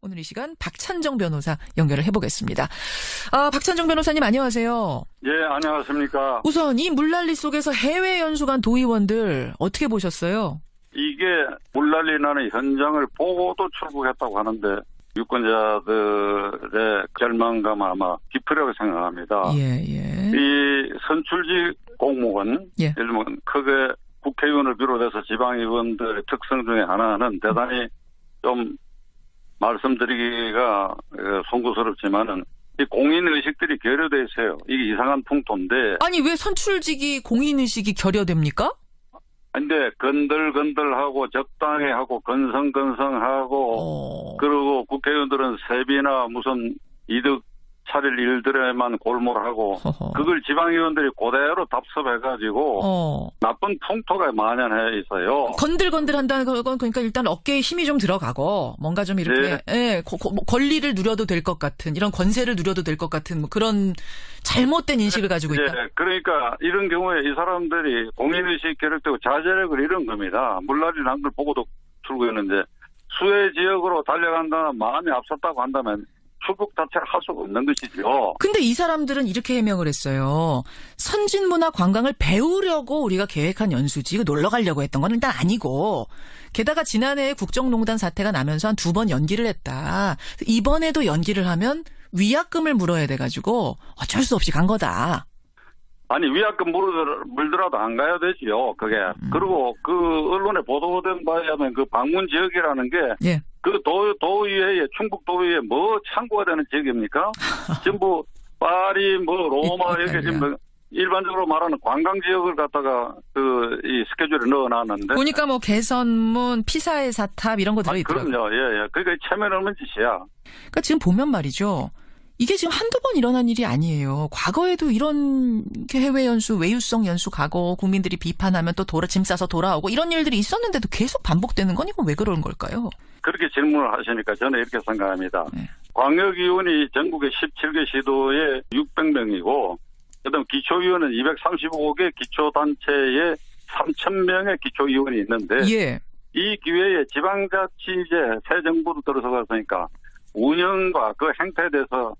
오늘 이 시간 박찬정 변호사 연결을 해보겠습니다. 박찬정 변호사님 안녕하세요. 예, 안녕하십니까. 우선 이 물난리 속에서 해외 연수 간 도의원들 어떻게 보셨어요? 이게 물난리 나는 현장을 보고도 출국했다고 하는데 유권자들의 절망감 아마 깊으라고 생각합니다. 예. 이 선출직 공무원, 예를 들면 크게 국회의원을 비롯해서 지방의원들의 특성 중에 하나는 대단히 좀 말씀드리기가 송구스럽지만은 이 공인의식들이 결여돼 있어요. 이게 이상한 풍토인데. 아니 왜 선출직이 공인의식이 결여됩니까? 근데 건들건들하고 적당히 하고 건성건성하고 그리고 국회의원들은 세비나 무슨 이득 차릴 일들에만 골몰하고 그걸 지방의원들이 그대로 답습해가지고 나쁜 풍토가 만연해 있어요. 건들건들한다는 건 그러니까 일단 어깨에 힘이 좀 들어가고 뭔가 좀 이렇게 권리를 누려도 될 것 같은 이런 권세를 누려도 될 것 같은 뭐 그런 잘못된 인식을 가지고 있다. 그러니까 이런 경우에 이 사람들이 공인의식 결여되고 자제력을 잃은 겁니다. 물난리 난 걸 보고도 출구했는데 수혜 지역으로 달려간다는 마음이 앞섰다고 한다면 출국 자체를 할 수가 없는 것이죠. 근데 이 사람들은 이렇게 해명을 했어요. 선진문화 관광을 배우려고 우리가 계획한 연수지 이거 놀러 가려고 했던 건 일단 아니고 게다가 지난해에 국정농단 사태가 나면서 한 2번 연기를 했다. 이번에도 연기를 하면 위약금을 물어야 돼가지고 어쩔 수 없이 간 거다. 아니 위약금 물더라도 안 가야 되지요. 그게. 그리고 그 언론에 보도된 바에 하면 그 방문 지역이라는 게 그 도의회에 충북 도의회에 뭐 참고가 되는 지역입니까? 전부 파리 뭐 로마 이렇게 지금 일반적으로 말하는 관광 지역을 갖다가 이 스케줄에 넣어놨는데 보니까 뭐 개선문, 피사의 사탑 이런 거 들어있더라고요. 그럼요. 예. 그러니까 체면 없는 짓이야. 그러니까 지금 보면 말이죠. 이게 지금 한두 번 일어난 일이 아니에요. 과거에도 이런 해외 연수, 외유성 연수 가고 국민들이 비판하면 또 짐 싸서 돌아오고 이런 일들이 있었는데도 계속 반복되는 건 이건 왜 그런 걸까요? 그렇게 질문을 하시니까 저는 이렇게 생각합니다. 광역위원이 전국의 17개 시도에 600명이고 그다음 기초위원은 235개 기초단체에 3,000명의 기초위원이 있는데 이 기회에 지방자치제 새 정부로 들어서갔으니까 운영과 그 행태에 대해서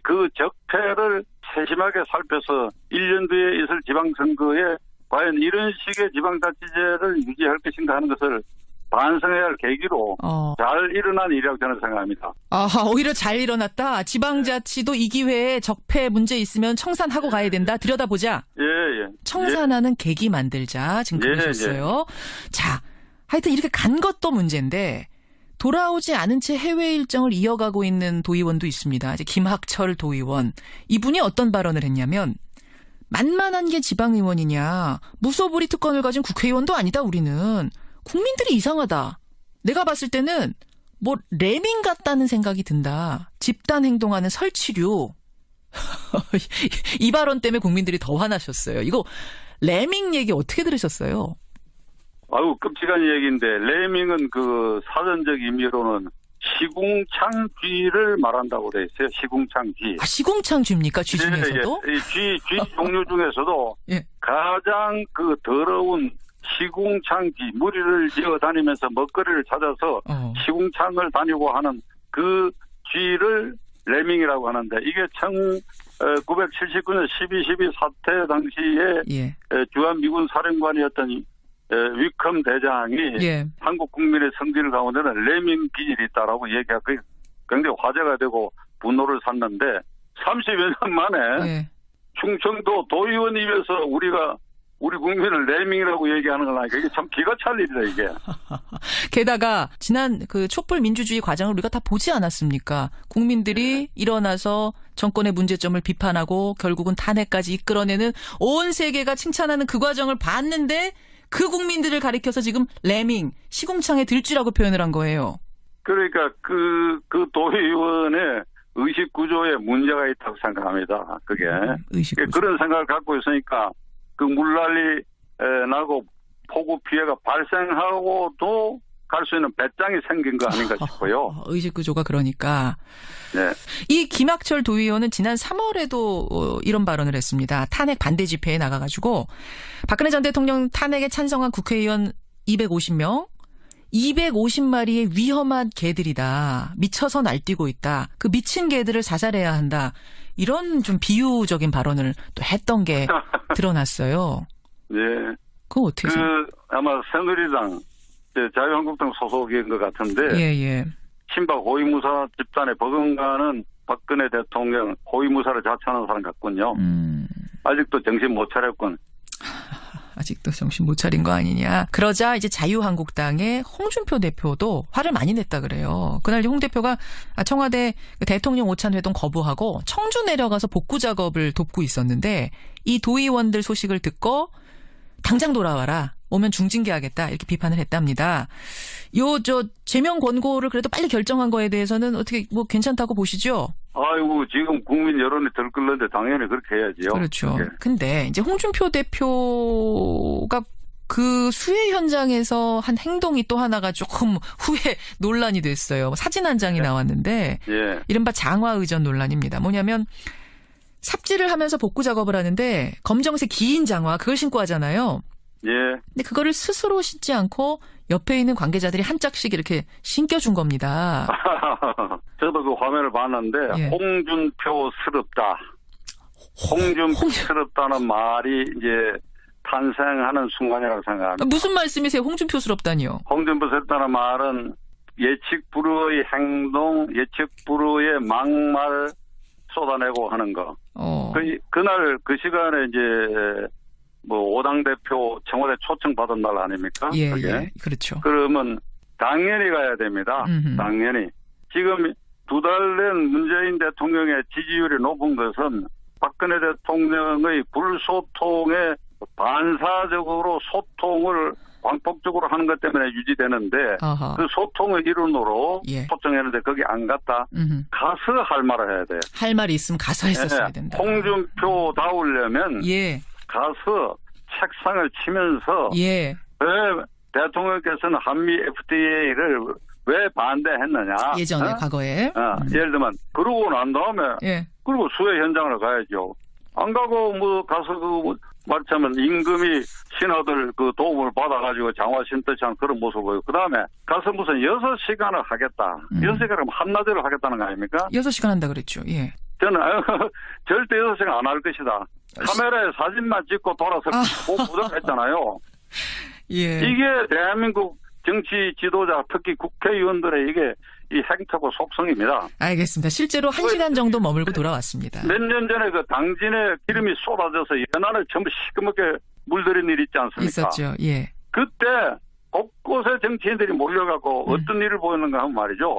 그 적폐를 세심하게 살펴서 1년 뒤에 있을 지방선거에 과연 이런 식의 지방자치제를 유지할 것인가 하는 것을 반성해야 할 계기로 잘 일어난 일이라고 저는 생각합니다. 오히려 잘 일어났다. 지방자치도 이 기회에 적폐 문제 있으면 청산하고 가야 된다. 들여다보자. 청산하는 계기 만들자. 지금 그러셨어요. 자, 하여튼 이렇게 간 것도 문제인데 돌아오지 않은 채 해외 일정을 이어가고 있는 도의원도 있습니다. 이제 김학철 도의원. 이분이 어떤 발언을 했냐면 만만한 게 지방의원이냐. 무소불위 특권을 가진 국회의원도 아니다 우리는. 국민들이 이상하다. 내가 봤을 때는 뭐 레밍 같다는 생각이 든다. 집단 행동하는 설치류. 이 발언 때문에 국민들이 더 화나셨어요. 이거 레밍 얘기 어떻게 들으셨어요? 아유 끔찍한 얘기인데 레밍은 그 사전적 의미로는 시궁창쥐를 말한다고 돼 있어요. 시궁창쥐. 시궁창쥐입니까? 쥐 중에서도? 쥐 종류 중에서도 가장 그 더러운 시궁창쥐 무리를 지어 다니면서 먹거리를 찾아서 시궁창을 다니고 하는 그 쥐를 레밍이라고 하는데 이게 1979년 12.12 사태 당시에 주한미군 사령관이었던 위컴 대장이 한국 국민의 성질 가운데는 레밍 기질이 있다라고 얘기하고 굉장히 화제가 되고 분노를 샀는데 30여 년 만에 충청도 도의원 입에서 우리 국민을 레밍이라고 얘기하는 건 아니까 이게 참 기가 찰 일이다 이게. 게다가 지난 그 촛불 민주주의 과정을 우리가 다 보지 않았습니까? 국민들이 일어나서 정권의 문제점을 비판하고 결국은 탄핵까지 이끌어내는 온 세계가 칭찬하는 그 과정을 봤는데 그 국민들을 가리켜서 지금 레밍, 시궁창의 들쥐라고 표현을 한 거예요. 그러니까 그 도의원의 의식 구조에 문제가 있다고 생각합니다. 그게. 그런 생각을 갖고 있으니까 그 물난리 나고 폭우 피해가 발생하고도 갈 수 있는 배짱이 생긴 거 아닌가 싶어요. 의식 구조가 그러니까. 이 김학철 도의원은 지난 3월에도 이런 발언을 했습니다. 탄핵 반대 집회에 나가가지고 박근혜 전 대통령 탄핵에 찬성한 국회의원 250명, 250마리의 위험한 개들이다. 미쳐서 날뛰고 있다. 그 미친 개들을 사살해야 한다. 이런 좀 비유적인 발언을 또 했던 게 드러났어요. 예. 그거 어떻게 아마 새누리당, 자유한국당 소속인 것 같은데. 예. 친박 호위무사 집단에 버금가는 박근혜 대통령 호위무사를 자처하는 사람 같군요. 아직도 정신 못 차렸군. 아직도 정신 못 차린 거 아니냐. 그러자 이제 자유한국당의 홍준표 대표도 화를 많이 냈다 그래요. 그날 홍 대표가 청와대 대통령 오찬 회동 거부하고 청주 내려가서 복구 작업을 돕고 있었는데 이 도의원들 소식을 듣고 당장 돌아와라. 오면 중징계하겠다. 이렇게 비판을 했답니다. 제명 권고를 그래도 빨리 결정한 거에 대해서는 어떻게 괜찮다고 보시죠? 아이고, 지금 국민 여론이 들끓는데 당연히 그렇게 해야지요. 그렇죠. 네. 근데 이제 홍준표 대표가 그 수해 현장에서 한 행동이 또 하나가 조금 후에 논란이 됐어요. 사진 한 장이 나왔는데 이른바 장화의전 논란입니다. 뭐냐면 삽질을 하면서 복구 작업을 하는데 검정색 긴 장화 그걸 신고 하잖아요. 근데 그거를 스스로 신지 않고 옆에 있는 관계자들이 한 짝씩 이렇게 신겨준 겁니다. 저도 그 화면을 봤는데 홍준표스럽다. 홍준표스럽다는 말이 이제 탄생하는 순간이라고 생각합니다. 무슨 말씀이세요? 홍준표스럽다니요? 홍준표스럽다는 말은 예측 불허의 행동, 예측 불허의 막말 쏟아내고 하는 거. 그날 그 시간에 이제 오당 대표 청와대 초청 받은 날 아닙니까? 예, 그렇죠. 그러면 당연히 가야 됩니다. 당연히. 지금 2달 된 문재인 대통령의 지지율이 높은 것은 박근혜 대통령의 불소통에 반사적으로 소통을 광폭적으로 하는 것 때문에 유지되는데 그 소통의 일원으로 초청했는데 거기 안 갔다. 가서 할 말을 해야 돼요. 할 말이 있으면 가서 했었어야 된다. 홍준표 다우려면 가서 책상을 치면서 왜 대통령께서는 한미 FTA를 왜 반대했느냐. 예전에 과거에. 예를 들면 그러고 난 다음에 그리고 수해 현장을 가야죠. 안 가고 가서 말하자면 임금이 신하들 그 도움을 받아가지고 장화 신듯이 하는 그런 모습을 보여요. 그 다음에 가서 무슨 6시간을 하겠다. 6시간을 한나절을 하겠다는 거 아닙니까? 6시간 한다 그랬죠. 저는 절대 6시간 안 할 것이다. 카메라에 사진만 찍고 돌아서 부정했잖아요. 이게 대한민국 정치 지도자 특히 국회의원들의 이게 이 행태고 속성입니다. 알겠습니다. 실제로 1시간 정도 머물고 돌아왔습니다. 몇 년 전에 그 당진에 기름이 쏟아져서 연안을 전부 시커멓게 물들인 일 있지 않습니까? 있었죠. 그때 곳곳에 정치인들이 몰려가고 어떤 일을 보였는가 하면 말이죠.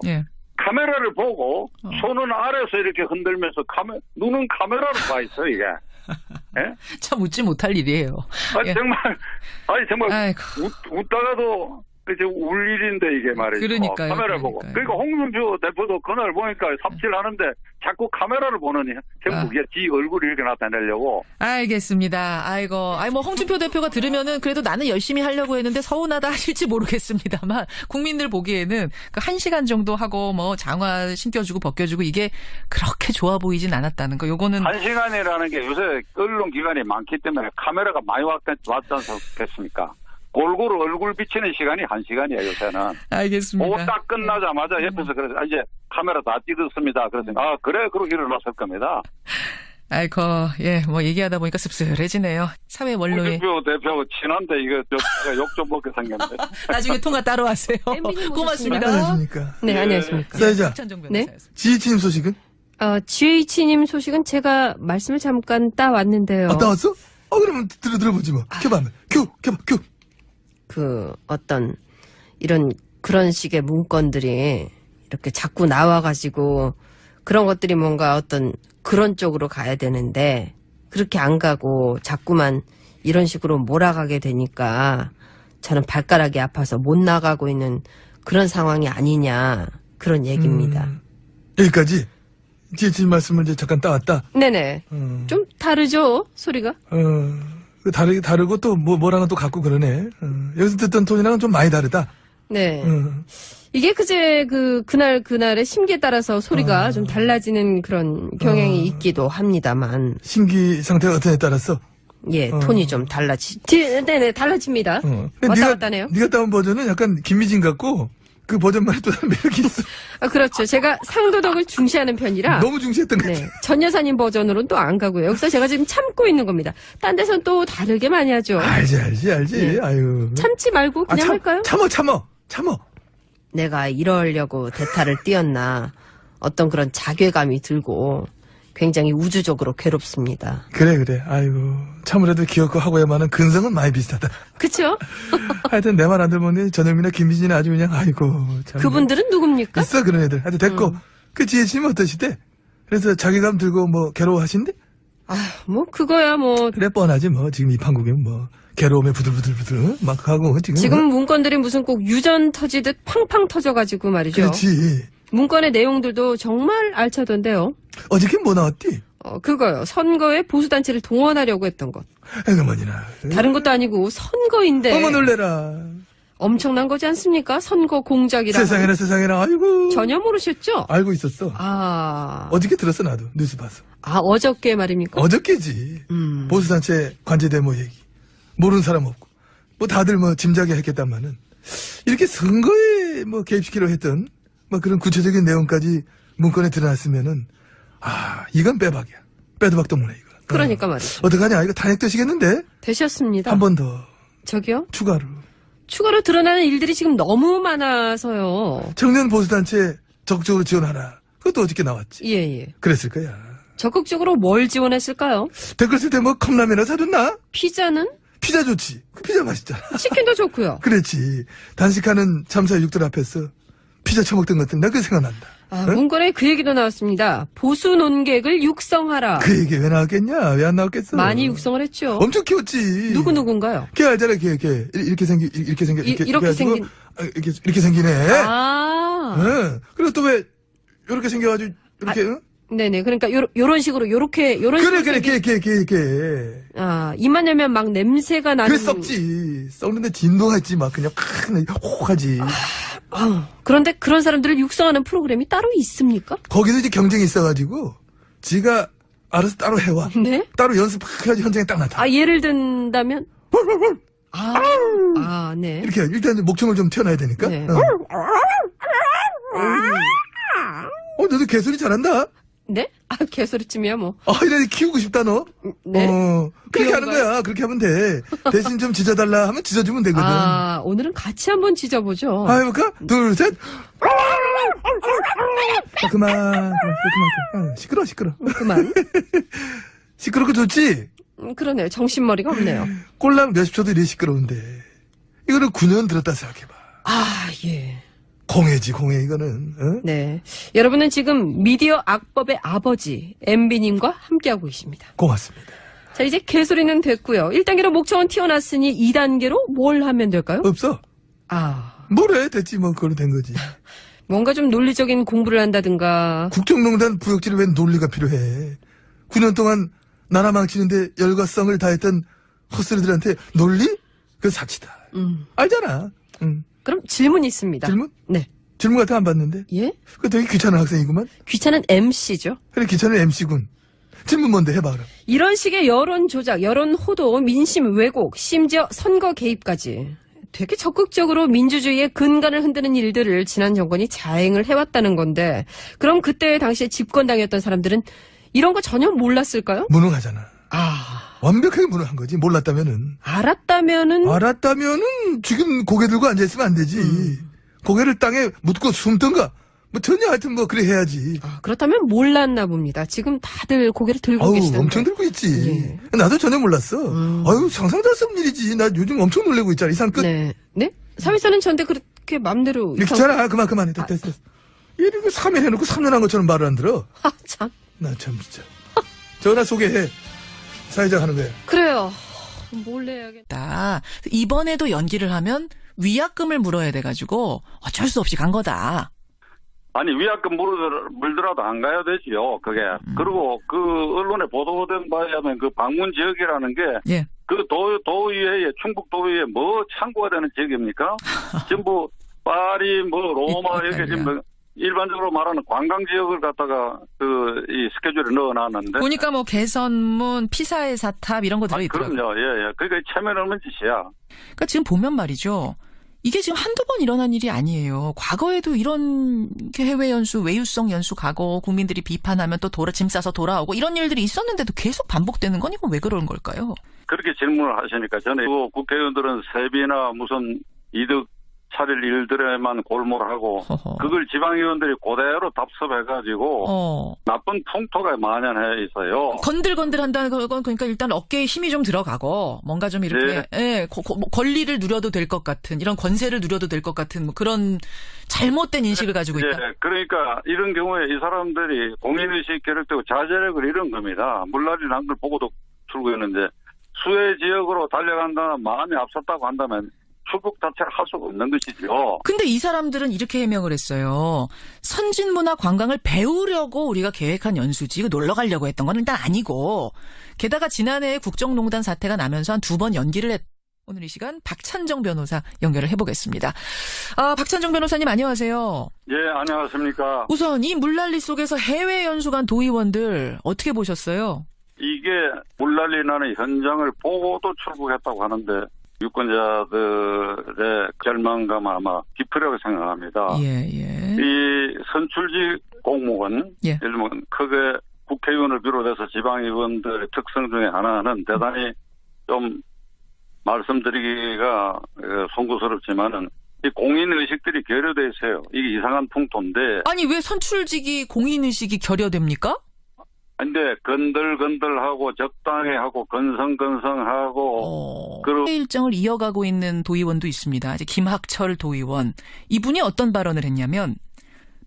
카메라를 보고 손은 아래서 이렇게 흔들면서 눈은 카메라로 가 있어요, 이게. 참 웃지 못할 일이에요. 정말 웃다가도 이제 울 일인데 이게 말이죠. 그러니까요. 카메라 보고. 그러니까 홍준표 대표도 그날 보니까 삽질하는데 자꾸 카메라를 보느니 결국 지 얼굴을 이렇게 나타내려고. 알겠습니다. 홍준표 대표가 들으면은 그래도 나는 열심히 하려고 했는데 서운하다 하실지 모르겠습니다만 국민들 보기에는 그 1시간 정도 하고 장화 신겨주고 벗겨주고 이게 그렇게 좋아 보이진 않았다는 거. 요거는 1시간이라는 게 요새 언론 기관이 많기 때문에 카메라가 많이 왔지 않겠습니까? 골고루 얼굴 비치는 시간이 1시간이에요, 요새는. 알겠습니다. 그거 딱 끝나자마자 옆에서 그래서 이제 카메라 다 찍었습니다. 그래서 그래? 그러고 일어났을 겁니다. 얘기하다 보니까 씁쓸해지네요. 사회 원로에. 홍준표 대표하고 친한데 이거 제가 욕 좀 먹게 생겼는데. 나중에 통화 따로 하세요. 고맙습니다. 안녕하십니까. 네, 안녕하십니까. 사회자, 지혜치님 소식은? 지혜치님 소식은 제가 말씀을 잠깐 따왔는데요. 따왔어? 그러면 들어보지 뭐. 켜봐. 켜. 그런 식의 문건들이 이렇게 자꾸 나와가지고 그런 것들이 뭔가 그런 쪽으로 가야 되는데 그렇게 안 가고 자꾸만 이런 식으로 몰아가게 되니까 저는 발가락이 아파서 못 나가고 있는 그런 상황이 아니냐 그런 얘기입니다. 여기까지? 지혜치님 말씀을 이제 잠깐 따왔다? 네네. 좀 다르죠? 소리가? 다르고 또 뭐랑은 또 같고 그러네. 여기서 듣던 톤이랑은 좀 많이 다르다. 네. 이게 그날의 심기에 따라서 소리가 좀 달라지는 그런 경향이 있기도 합니다만. 심기 상태가 어떠냐에 따라서? 예, 톤이 좀 네네, 달라집니다. 왔다 갔다네요. 네가 따온 버전은 약간 김미진 같고, 그 버전만의 또 다른 매력이 있어. 그렇죠. 제가 상도덕을 중시하는 편이라. 너무 중시했던 것 같아. 네. 전 여사님 버전으로는 또 안 가고요. 여기서 제가 지금 참고 있는 겁니다. 딴 데선 또 다르게 많이 하죠. 알지. 네. 아유. 참지 말고 그냥 할까요? 참어. 내가 이러려고 대타를 띄었나. 어떤 그런 자괴감이 들고 굉장히 우주적으로 괴롭습니다. 그래. 아이고. 참으라도 기억하고 하고야만은 근성은 많이 비슷하다. 그쵸? 하여튼 내 말 안 들으면 전영민이나 김미진이 아주 그냥 아이고. 참. 그분들은 누굽니까? 있어 그런 애들. 하여튼 됐고. 그 지혜씨는 어떠시대? 그래서 자괴감 들고 뭐 괴로워하신대? 뭐 그거야 뭐. 그래 뻔하지 뭐. 지금 이 판국이면 뭐. 괴로움에 부들부들 막 하고 지금 문건들이 무슨 꼭 유전 터지듯 팡팡 터져가지고 말이죠. 그렇지. 문건의 내용들도 정말 알차던데요. 어저께 뭐 나왔디? 그거요. 선거에 보수단체를 동원하려고 했던 것. 에그머니나. 다른 것도 아니고 선거인데. 어머 놀래라. 엄청난 거지 않습니까? 선거 공작이라. 세상에나 아이고. 전혀 모르셨죠? 알고 있었어. 어저께 들었어 나도. 뉴스 봤어. 어저께 말입니까? 어저께지. 보수단체 관제대모 얘기. 모르는 사람 없고. 뭐 다들 뭐 짐작이 했겠다마는. 이렇게 선거에 뭐 개입시키려 했던 뭐 그런 구체적인 내용까지 문건에 드러났으면은 이건 빼박이야. 빼도 박도 못해 이거. 그러니까 말이죠. 어떡하냐 이거 탄핵 되시겠는데? 되셨습니다. 한 번 더. 저기요? 추가로 드러나는 일들이 지금 너무 많아서요. 청년 보수단체 적극적으로 지원하라. 그것도 어저께 나왔지. 예. 그랬을 거야. 적극적으로 뭘 지원했을까요? 댓글 쓸 때 뭐 컵라면이나 사줬나? 피자는? 피자 좋지. 그 피자 맛있잖아. 치킨도 좋고요. 그렇지. 단식하는 참사 육들 앞에서 피자 처먹던 것들 나 그 생각난다. 문건에 그 얘기도 나왔습니다. 보수 논객을 육성하라. 그 얘기 왜 나왔겠냐? 왜 안 나왔겠어? 많이 육성을 했죠. 엄청 키웠지. 누군가요? 걔 알잖아, 걔. 이렇게 생기네. 그리고 또 왜, 요렇게 생겨가지고, 이렇게, 네네. 그러니까 요런 식으로 요렇게 걔. 입만 열면 막 냄새가 나는. 그래 썩지. 썩는데 진도가 있지 막 그냥 혹하지. 그런데 그런 사람들을 육성하는 프로그램이 따로 있습니까? 거기도 이제 경쟁이 있어가지고 지가 알아서 따로 해와. 네? 따로 연습해야지 현장에 딱 나타. 예를 든다면? 네. 이렇게 일단 목청을 좀 튀어놔야 되니까. 네. 너도 개소리 잘한다. 네? 개소리쯤이야 뭐. 이래 키우고 싶다 너. 네. 그렇게 하는 거야. 그렇게 하면 돼. 대신 좀 짖어달라 하면 짖어주면 되거든. 오늘은 같이 한번 짖어보죠. 해볼까? 둘, 셋. 그만. 시끄러. 그만. 시끄럽고 좋지? 그러네요. 정신머리가 없네요. 꼴랑 몇십 초도 이래 시끄러운데. 이거는 9년 들었다 생각해봐. 예. 공해지, 이거는. 네. 여러분은 지금 미디어 악법의 아버지, MB님과 함께하고 계십니다. 고맙습니다. 자, 이제 개소리는 됐고요. 1단계로 목청은 튀어났으니 2단계로 뭘 하면 될까요? 없어. 뭐래? 됐지, 뭐, 그걸로 된 거지. 뭔가 좀 논리적인 공부를 한다든가. 국정농단 부역질에 웬 논리가 필요해. 9년 동안 나라 망치는데 열과성을 다했던 헛소리들한테 논리? 그건 사치다. 알잖아. 그럼 질문 있습니다. 질문? 네. 질문 같은 거 안 봤는데? 예? 그 되게 귀찮은 학생이구만? 귀찮은 MC죠. 그래, 귀찮은 MC군. 질문 뭔데? 해봐, 그럼. 이런 식의 여론 조작, 여론 호도, 민심 왜곡, 심지어 선거 개입까지 되게 적극적으로 민주주의의 근간을 흔드는 일들을 지난 정권이 자행을 해왔다는 건데, 그럼 그때 당시에 집권당이었던 사람들은 이런 거 전혀 몰랐을까요? 무능하잖아. 완벽하게 무능한 거지. 몰랐다면은. 알았다면은 지금 고개 들고 앉아있으면 안 되지. 고개를 땅에 묻고 숨던가. 뭐 전혀 하여튼 뭐 그래 해야지. 그렇다면 몰랐나 봅니다. 지금 다들 고개를 들고 계시던데. 엄청 들고 있지. 나도 전혀 몰랐어. 상상도 할 수 없는 일이지. 나 요즘 엄청 놀래고 있잖아. 이상 끝. 네? 사회사는 전데 그렇게 맘대로. 귀찮아. 그만해. 됐어. 이러고 3일 해놓고 3년 한 것처럼 말을 안 들어. 참. 나 참 진짜. 전화 소개해. 사회자 하는 거야. 그래요. 몰래 해야겠다. 이번에도 연기를 하면 위약금을 물어야 돼가지고 어쩔 수 없이 간 거다. 아니 위약금 물더라도 안 가야 되지요. 그게. 그리고 그 언론에 보도된 바에 하면 그 방문 지역이라는 게 그 도의회에 충북 도의회에 뭐 창구가 되는 지역입니까? 전부 파리 뭐 로마 이렇게 지금 일반적으로 말하는 관광 지역을 갖다가 이 스케줄에 넣어놨는데. 보니까 뭐 개선문, 피사의 사탑 이런 거 들어있더라고요. 그럼요. 예. 그러니까 체면 없는 짓이야. 그러니까 지금 보면 말이죠. 이게 지금 한두 번 일어난 일이 아니에요. 과거에도 이런 해외 연수, 외유성 연수 가고 국민들이 비판하면 또 짐 싸서 돌아오고 이런 일들이 있었는데도 계속 반복되는 건 이건 왜 그런 걸까요? 그렇게 질문을 하시니까 저는 국회의원들은 세비나 무슨 이득 차릴 일들에만 골몰하고 그걸 지방의원들이 그대로 답습해가지고 나쁜 풍토가 만연해 있어요. 건들건들한다는 건 그러니까 일단 어깨에 힘이 좀 들어가고 뭔가 좀 이렇게 권리를 누려도 될 것 같은 이런 권세를 누려도 될 것 같은 뭐 그런 잘못된 인식을 가지고 있다. 그러니까 이런 경우에 이 사람들이 공인의식 결여되고 자제력을 잃은 겁니다. 물난리 난 걸 보고도 출구했는데 수해 지역으로 달려간다는 마음이 앞섰다고 한다면 출국 자체를 할 수가 없는 것이죠. 근데 이 사람들은 이렇게 해명을 했어요. 선진문화 관광을 배우려고 우리가 계획한 연수지 놀러 가려고 했던 건 일단 아니고 게다가 지난해에 국정농단 사태가 나면서 한 2번 연기를 했. 오늘 이 시간 박찬정 변호사 연결을 해보겠습니다. 박찬정 변호사님 안녕하세요. 예, 안녕하십니까. 우선 이 물난리 속에서 해외 연수 간 도의원들 어떻게 보셨어요? 이게 물난리 나는 현장을 보고도 출국했다고 하는데 유권자들의 절망감 아마 깊으라고 생각합니다. 예. 이 선출직 공무원, 예를 들면 크게 국회의원을 비롯해서 지방의원들의 특성 중에 하나는 대단히 좀 말씀드리기가 송구스럽지만은 이 공인의식들이 결여돼 있어요. 이게 이상한 풍토인데. 아니 왜 선출직이 공인의식이 결여됩니까? 근데 건들건들하고 적당히 하고 건성건성하고 일정을 이어가고 있는 도의원도 있습니다. 이제 김학철 도의원. 이분이 어떤 발언을 했냐면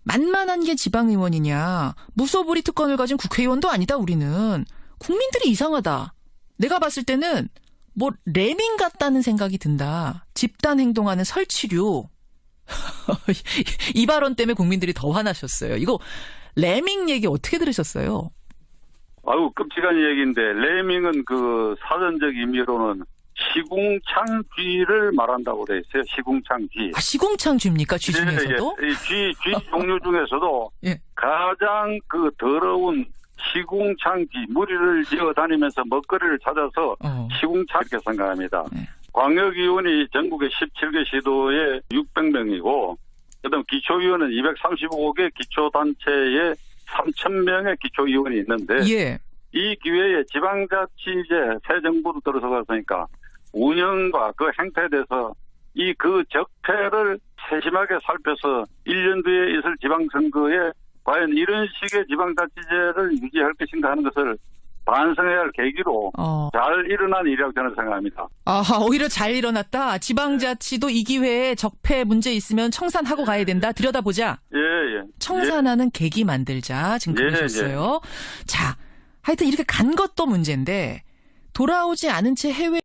만만한 게 지방의원이냐. 무소불위 특권을 가진 국회의원도 아니다 우리는. 국민들이 이상하다. 내가 봤을 때는 뭐 레밍 같다는 생각이 든다. 집단 행동하는 설치류. 이 발언 때문에 국민들이 더 화나셨어요. 이거 레밍 얘기 어떻게 들으셨어요? 아유, 끔찍한 얘기인데, 레밍은 그 사전적 의미로는 시궁창쥐를 말한다고 돼 있어요. 시궁창쥐. 시궁창쥐입니까? 쥐 중에서도? 쥐 종류 중에서도 가장 그 더러운 시궁창쥐, 무리를 지어 다니면서 먹거리를 찾아서 시궁창 이렇게 생각합니다. 광역위원이 전국의 17개 시도에 600명이고, 그다음 기초위원은 235개 기초단체에 3,000명의 기초위원이 있는데 이 기회에 지방자치제 새 정부로 들어서갔으니까 운영과 그 행태에 대해서 그 적폐를 세심하게 살펴서 1년 뒤에 있을 지방선거에 과연 이런 식의 지방자치제를 유지할 것인가 하는 것을 반성해야 할 계기로 잘 일어난 일이라고 저는 생각합니다. 오히려 잘 일어났다. 지방자치도 이 기회에 적폐 문제 있으면 청산하고 가야 된다. 들여다보자. 예. 청산하는 계기 만들자. 지금 그러셨어요. 자, 하여튼 이렇게 간 것도 문제인데 돌아오지 않은 채 해외